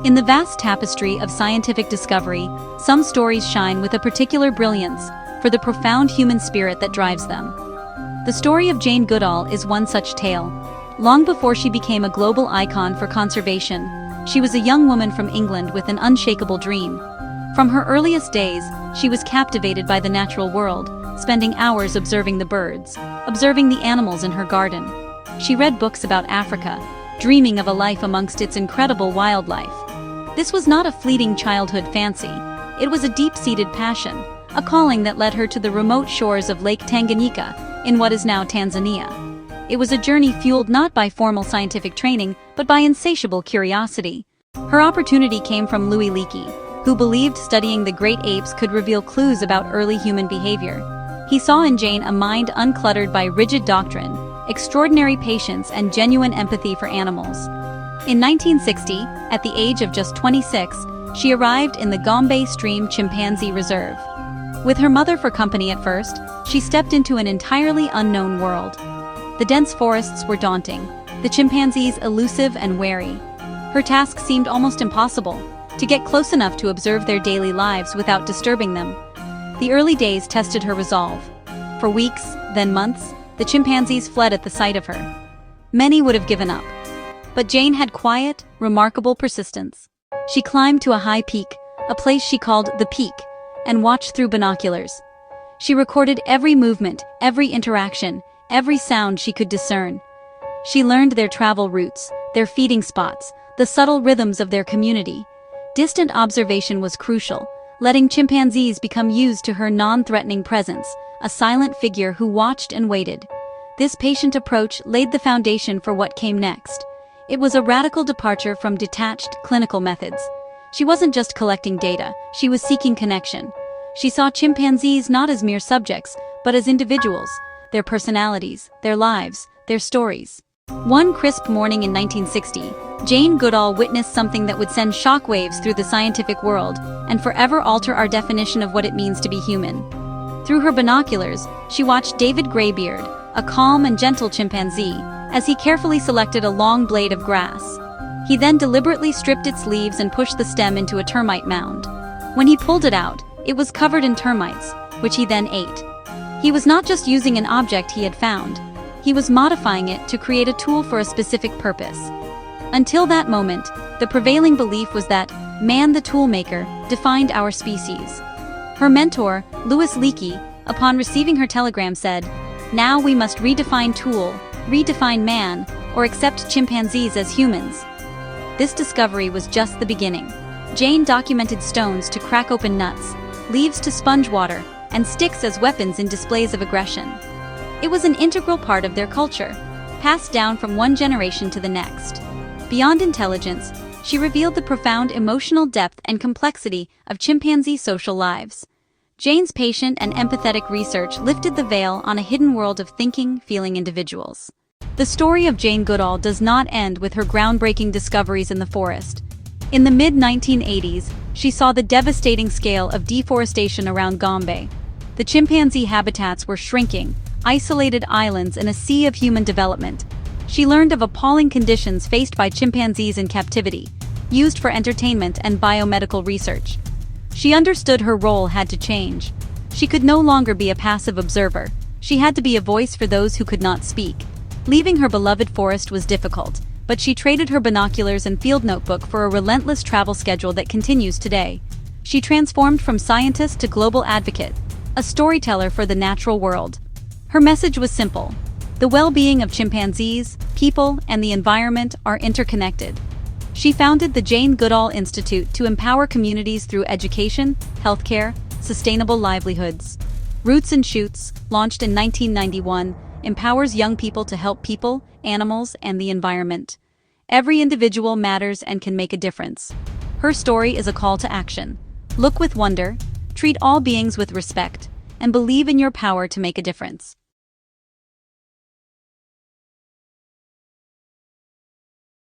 In the vast tapestry of scientific discovery, some stories shine with a particular brilliance for the profound human spirit that drives them. The story of Jane Goodall is one such tale. Long before she became a global icon for conservation, she was a young woman from England with an unshakable dream. From her earliest days, she was captivated by the natural world, spending hours observing the birds, observing the animals in her garden. She read books about Africa, dreaming of a life amongst its incredible wildlife. This was not a fleeting childhood fancy. It was a deep-seated passion, a calling that led her to the remote shores of Lake Tanganyika, in what is now Tanzania. It was a journey fueled not by formal scientific training, but by insatiable curiosity. Her opportunity came from Louis Leakey, who believed studying the great apes could reveal clues about early human behavior. He saw in Jane a mind uncluttered by rigid doctrine, extraordinary patience, and genuine empathy for animals. In 1960, at the age of just 26, she arrived in the Gombe Stream Chimpanzee Reserve. With her mother for company at first, she stepped into an entirely unknown world. The dense forests were daunting, the chimpanzees elusive and wary. Her task seemed almost impossible, to get close enough to observe their daily lives without disturbing them. The early days tested her resolve. For weeks, then months, the chimpanzees fled at the sight of her. Many would have given up. But Jane had quiet, remarkable persistence. She climbed to a high peak, a place she called the Peak, and watched through binoculars. She recorded every movement, every interaction, every sound she could discern. She learned their travel routes, their feeding spots, the subtle rhythms of their community. Distant observation was crucial, letting chimpanzees become used to her non-threatening presence, a silent figure who watched and waited. This patient approach laid the foundation for what came next. It was a radical departure from detached, clinical methods. She wasn't just collecting data, she was seeking connection. She saw chimpanzees not as mere subjects, but as individuals, their personalities, their lives, their stories. One crisp morning in 1960, Jane Goodall witnessed something that would send shockwaves through the scientific world and forever alter our definition of what it means to be human. Through her binoculars, she watched David Greybeard, a calm and gentle chimpanzee, as he carefully selected a long blade of grass. He then deliberately stripped its leaves and pushed the stem into a termite mound. When he pulled it out, it was covered in termites, which he then ate. He was not just using an object he had found. He was modifying it to create a tool for a specific purpose. Until that moment, the prevailing belief was that man the toolmaker defined our species. Her mentor, Louis Leakey, upon receiving her telegram said, "Now we must redefine tool, redefine man, or accept chimpanzees as humans." This discovery was just the beginning. Jane documented stones to crack open nuts, leaves to sponge water, and sticks as weapons in displays of aggression. It was an integral part of their culture, passed down from one generation to the next. Beyond intelligence, she revealed the profound emotional depth and complexity of chimpanzee social lives. Jane's patient and empathetic research lifted the veil on a hidden world of thinking, feeling individuals. The story of Jane Goodall does not end with her groundbreaking discoveries in the forest. In the mid-1980s, she saw the devastating scale of deforestation around Gombe. The chimpanzee habitats were shrinking, isolated islands in a sea of human development. She learned of appalling conditions faced by chimpanzees in captivity, used for entertainment and biomedical research. She understood her role had to change. She could no longer be a passive observer. She had to be a voice for those who could not speak. Leaving her beloved forest was difficult, but she traded her binoculars and field notebook for a relentless travel schedule that continues today. She transformed from scientist to global advocate, a storyteller for the natural world. Her message was simple. The well-being of chimpanzees, people, and the environment are interconnected. She founded the Jane Goodall Institute to empower communities through education, healthcare, sustainable livelihoods. Roots and Shoots, launched in 1991, empowers young people to help people, animals, and the environment. Every individual matters and can make a difference. Her story is a call to action. Look with wonder, treat all beings with respect, and believe in your power to make a difference.